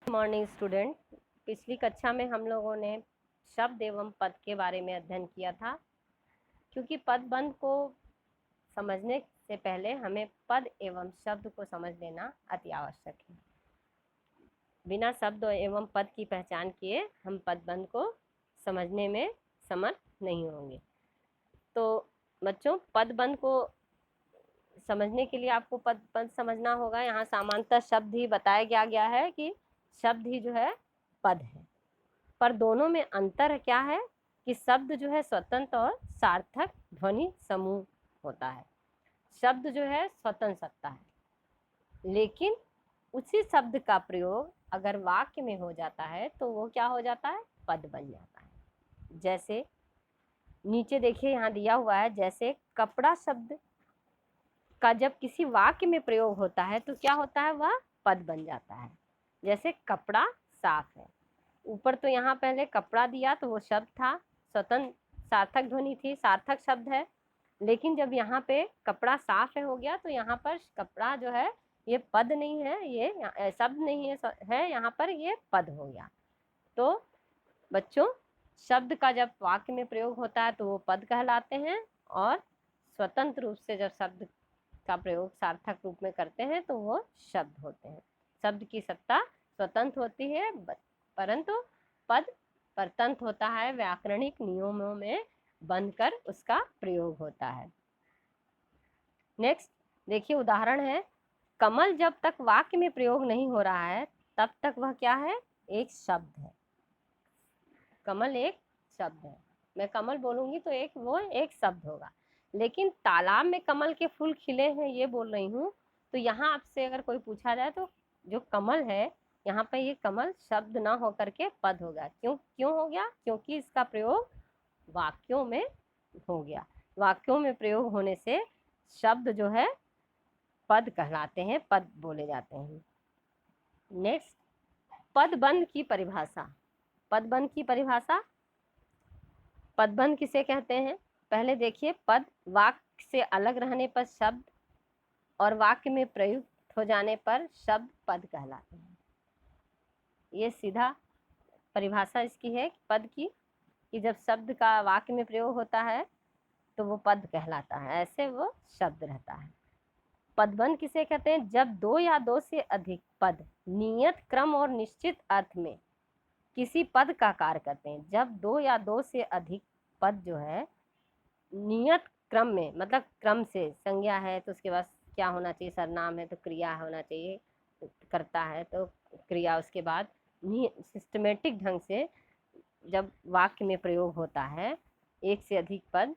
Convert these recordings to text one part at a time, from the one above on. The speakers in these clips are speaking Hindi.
Morning student. पिछली कक्षा में हम लोगों ने शब्द एवं पद के बारे में अध्ययन किया था। क्योंकि पदबंध को समझने से पहले हमें पद एवं शब्द को समझ लेना अति आवश्यक है। बिना शब्द एवं पद की पहचान किए हम पदबंध को समझने में समर्थ नहीं होंगे। तो बच्चों, पदबंध को समझने के लिए आपको पद समझना होगा। यहाँ सामान्यतः शब्द ही बताया गया है कि शब्द ही जो है पद है, पर दोनों में अंतर क्या है कि शब्द जो है स्वतंत्र और सार्थक ध्वनि समूह होता है। शब्द जो है स्वतंत्र सत्ता है, लेकिन उसी शब्द का प्रयोग अगर वाक्य में हो जाता है तो वो क्या हो जाता है, पद बन जाता है। जैसे नीचे देखिए, यहाँ दिया हुआ है, जैसे कपड़ा शब्द का जब किसी वाक्य में प्रयोग होता है तो क्या होता है, वह पद बन जाता है। जैसे कपड़ा साफ है, ऊपर तो यहाँ पहले कपड़ा दिया तो वो शब्द था, स्वतंत्र सार्थक ध्वनि थी, सार्थक शब्द है। लेकिन जब यहाँ पे कपड़ा साफ है हो गया तो यहाँ पर कपड़ा जो है ये पद नहीं है, ये शब्द नहीं है यहाँ पर ये पद हो गया। तो बच्चों, शब्द का जब वाक्य में प्रयोग होता है तो वो पद कहलाते हैं, और स्वतंत्र रूप से जब शब्द का प्रयोग सार्थक रूप में करते हैं तो वो शब्द होते हैं। शब्द की सत्ता स्वतंत्र होती है, परंतु पद परतंत्र होता है, व्याकरणिक नियमों में बंधकर उसका प्रयोग होता है। नेक्स्ट देखिए, उदाहरण है, कमल जब तक वाक्य में प्रयोग नहीं हो रहा है तब तक वह क्या है, एक शब्द है। कमल एक शब्द है, मैं कमल बोलूंगी तो वो एक शब्द होगा। लेकिन तालाब में कमल के फूल खिले हैं ये बोल रही हूँ, तो यहाँ आपसे अगर कोई पूछा जाए तो जो कमल है यहाँ पे, ये कमल शब्द ना होकर के पद हो गया। क्यों हो गया? क्योंकि इसका प्रयोग वाक्यों में हो गया। वाक्यों में प्रयोग होने से शब्द जो है पद कहलाते हैं, पद बोले जाते हैं। नेक्स्ट, पदबंध की परिभाषा। पदबंध की परिभाषा, पदबंध किसे कहते हैं? पहले देखिए, पद वाक्य से अलग रहने पर शब्द और वाक्य में प्रयुक्त हो जाने पर शब्द पद कहलाते हैं। ये सीधा परिभाषा इसकी है पद की, कि जब शब्द का वाक्य में प्रयोग होता है तो वो पद कहलाता है, ऐसे वो शब्द रहता है। पदबंध किसे कहते हैं? जब दो या दो से अधिक पद नियत क्रम और निश्चित अर्थ में किसी पद का कार्य करते हैं। जब दो या दो से अधिक पद जो है नियत क्रम में, मतलब क्रम से, संज्ञा है तो उसके बाद क्या होना चाहिए, सर्वनाम है तो क्रिया होना चाहिए, करता है तो क्रिया, उसके बाद सिस्टमेटिक ढंग से जब वाक्य में प्रयोग होता है, एक से अधिक पद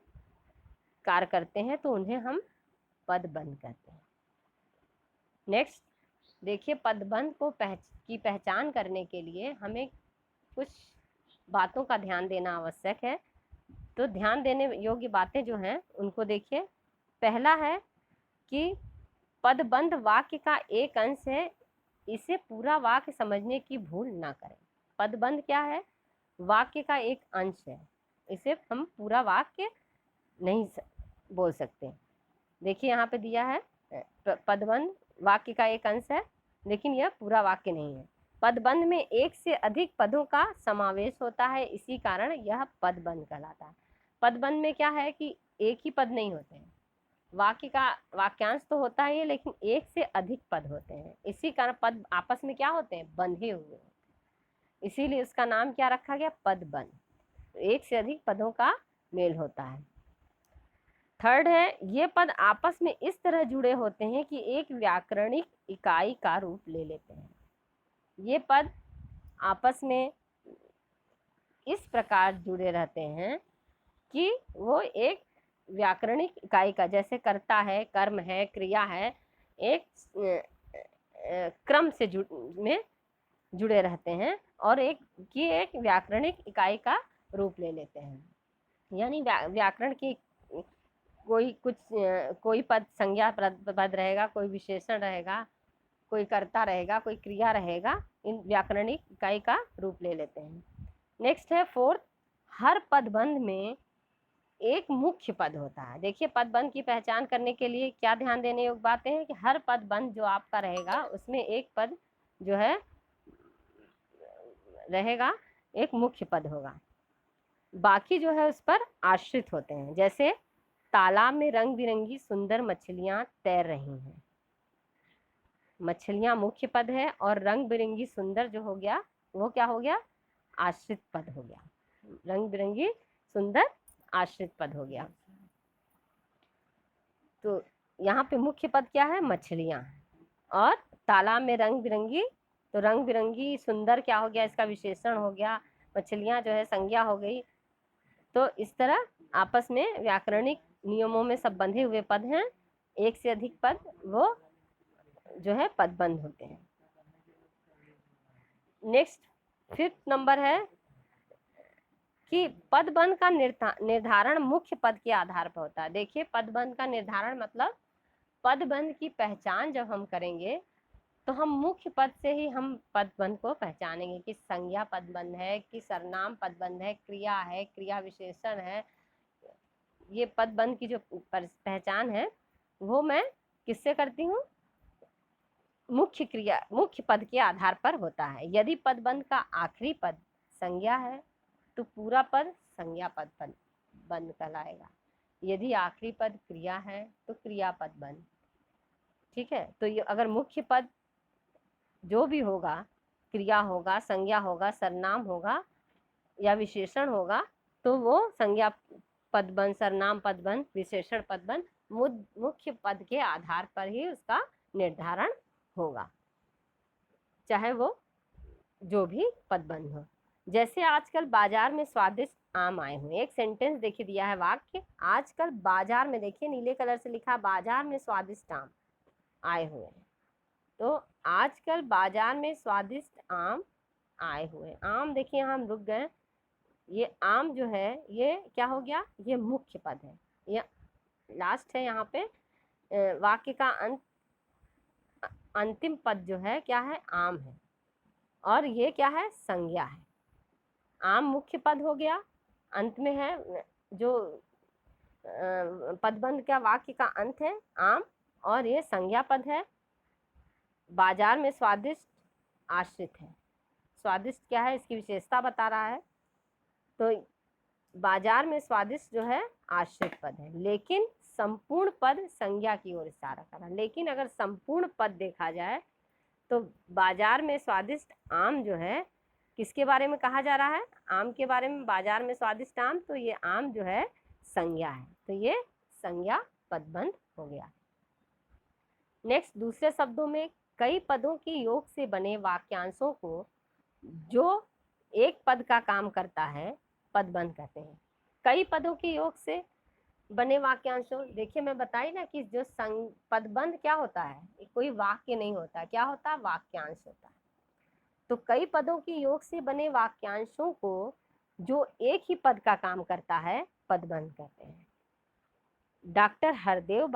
कार्य करते हैं तो उन्हें हम पदबंध कहते हैं। नेक्स्ट देखिए, पदबंध की पहचान करने के लिए हमें कुछ बातों का ध्यान देना आवश्यक है। तो ध्यान देने योग्य बातें जो हैं उनको देखिए। पहला है कि पदबंध वाक्य का एक अंश है, इसे पूरा वाक्य समझने की भूल ना करें। पदबंध क्या है? वाक्य का एक अंश है, इसे हम पूरा वाक्य नहीं बोल सकते। देखिए यहाँ पे दिया है, पदबंध वाक्य का एक अंश है लेकिन यह पूरा वाक्य नहीं है। पदबंध में एक से अधिक पदों का समावेश होता है, इसी कारण यह पदबंध कहलाता है। पदबंध में क्या है कि एक ही पद नहीं होते हैं, वाक्य का वाक्यांश तो होता है लेकिन एक से अधिक पद होते हैं, इसी कारण पद आपस में क्या होते हैं, बंधे हुए, इसीलिए उसका नाम क्या रखा गया, पदबंध। एक से अधिक पदों का मेल होता है। थर्ड है, ये पद आपस में इस तरह जुड़े होते हैं कि एक व्याकरणिक इकाई का रूप ले लेते हैं। ये पद आपस में इस प्रकार जुड़े रहते हैं कि वो एक व्याकरणिक इकाई का, जैसे कर्ता है, कर्म है, क्रिया है, एक क्रम से में जुड़े रहते हैं और एक व्याकरणिक इकाई का रूप ले लेते हैं। यानी व्याकरण की कोई पद संज्ञा पद रहेगा, कोई विशेषण रहेगा, कोई कर्ता रहेगा, कोई क्रिया रहेगा, इन व्याकरणिक इकाई का रूप ले लेते हैं। नेक्स्ट है फोर्थ, हर पदबंध में एक मुख्य पद होता है। देखिए, पदबंध की पहचान करने के लिए क्या ध्यान देने योग्य बातें हैं कि हर पदबंध जो आपका रहेगा उसमें एक पद जो है रहेगा, एक मुख्य पद होगा, बाकी जो है उस पर आश्रित होते हैं। जैसे तालाब में रंग बिरंगी सुंदर मछलियां तैर रही हैं, मछलियां मुख्य पद है और रंग बिरंगी सुंदर जो हो गया वो क्या हो गया, आश्रित पद हो गया। रंग बिरंगी सुंदर आश्रित पद हो गया। तो यहाँ पे मुख्य पद क्या है, मछलियां, और तालाब में रंग बिरंगी, तो रंग बिरंगी सुंदर क्या हो गया, इसका विशेषण हो गया, मछलियां जो है संज्ञा हो गई। तो इस तरह आपस में व्याकरणिक नियमों में सब बंधे हुए पद हैं, एक से अधिक पद वो जो है पदबंध होते हैं। नेक्स्ट 5th नंबर है कि पदबंध का निर्धारण मुख्य पद के आधार पर होता है। देखिए, पदबंध का निर्धारण मतलब पदबंध की पहचान जब हम करेंगे तो हम मुख्य पद से ही हम पदबंध को पहचानेंगे कि संज्ञा पदबंध है, कि सर्वनाम पदबंध है, क्रिया है, क्रिया विशेषण है। ये पदबंध की जो पहचान है वो मैं किससे करती हूँ, मुख्य पद के आधार पर होता है। यदि पदबंध का आखिरी पद संज्ञा है तो पूरा पद संज्ञा पदबंध कहलाएगा। यदि आखिरी पद क्रिया है तो क्रिया पदबंध। ठीक है, तो ये अगर मुख्य पद जो भी होगा, क्रिया होगा, संज्ञा होगा, सर्वनाम होगा या विशेषण होगा, तो वो संज्ञा पदबंध, सर्वनाम पदबंध, विशेषण पदबंध मुख्य पद के आधार पर ही उसका निर्धारण होगा, चाहे वो जो भी पदबंध हो। जैसे आजकल बाजार में स्वादिष्ट आम आए हुए, एक सेंटेंस देखिए दिया है वाक्य, आजकल बाजार में, देखिए नीले कलर से लिखा, बाजार में स्वादिष्ट आम आए हुए हैं। तो आजकल बाजार में स्वादिष्ट आम आए हुए, आम देखिए हम रुक गए, ये आम जो है ये क्या हो गया, ये मुख्य पद है, ये लास्ट है। यहाँ पे वाक्य का अंतिम पद जो है क्या है, आम है, और ये क्या है, संज्ञा है। आम मुख्य पद हो गया, अंत में है जो पदबंध का वाक्य का अंत है आम, और ये संज्ञा पद है। बाजार में स्वादिष्ट आश्रित है, स्वादिष्ट क्या है, इसकी विशेषता बता रहा है। तो बाजार में स्वादिष्ट जो है आश्रित पद है, लेकिन संपूर्ण पद संज्ञा की ओर इशारा कर रहा है। लेकिन अगर संपूर्ण पद देखा जाए तो बाजार में स्वादिष्ट आम जो है किसके बारे में कहा जा रहा है, आम के बारे में, बाजार में स्वादिष्ट आम, तो ये आम जो है संज्ञा है, तो ये संज्ञा पदबंध हो गया। नेक्स्ट, दूसरे शब्दों में कई पदों के योग से बने वाक्यांशों को जो एक पद का काम करता है पदबंध कहते हैं। कई पदों के योग से बने वाक्यांशों, देखिए मैं बताई ना कि जो पदबंध क्या होता है, कोई वाक्य नहीं होता, क्या होता है, वाक्यांश होता है। तो कई पदों के योग से बने वाक्यांशों को जो एक ही पद का काम करता है पदबंध कहते हैं। डॉक्टर हरदेव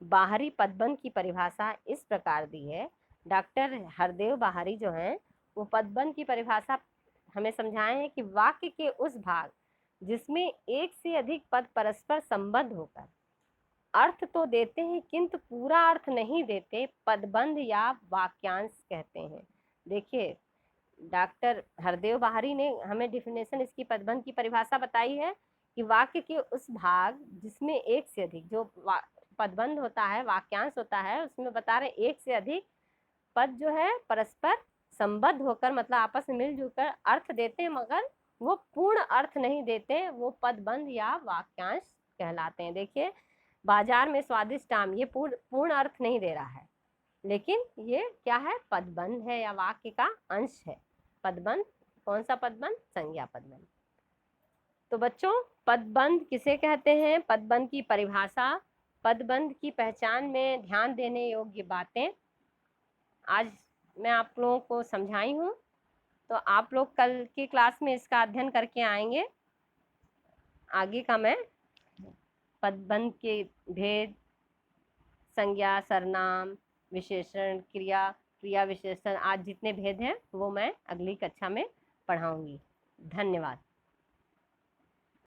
बाहरी पदबंध की परिभाषा इस प्रकार दी है। डॉक्टर हरदेव बाहरी जो हैं वो पदबंध की परिभाषा हमें समझाए हैं कि वाक्य के उस भाग जिसमें एक से अधिक पद परस्पर संबद्ध होकर अर्थ तो देते हैं किंतु पूरा अर्थ नहीं देते, पदबंध या वाक्यांश कहते हैं। देखिए, डॉक्टर हरदेव बाहरी ने हमें डिफिनेशन इसकी पदबंध की परिभाषा बताई है कि वाक्य के उस भाग जिसमें एक से अधिक, जो पदबंध होता है, वाक्यांश होता है, उसमें बता रहे एक से अधिक पद जो है परस्पर संबद्ध होकर, मतलब आपस में मिलजुल कर अर्थ देते हैं, मगर वो पूर्ण अर्थ नहीं देते, वो पदबंध या वाक्यांश कहलाते हैं। देखिए, बाजार में स्वादिष्ट आम, ये पूर्ण अर्थ नहीं दे रहा है, लेकिन ये क्या है, पदबंध है या वाक्य का अंश है। पदबंध, कौन सा पदबंध, संज्ञा पदबंध। तो बच्चों, पदबंध किसे कहते हैं, पदबंध की परिभाषा, पदबंध की पहचान में ध्यान देने योग्य बातें आज मैं आप लोगों को समझाई हूँ। तो आप लोग कल की क्लास में इसका अध्ययन करके आएंगे। आगे का मैं पदबंध के भेद, संज्ञा, सर्वनाम, विशेषण, क्रिया विशेषण, आज जितने भेद हैं वो मैं अगली कक्षा में पढ़ाऊंगी। धन्यवाद।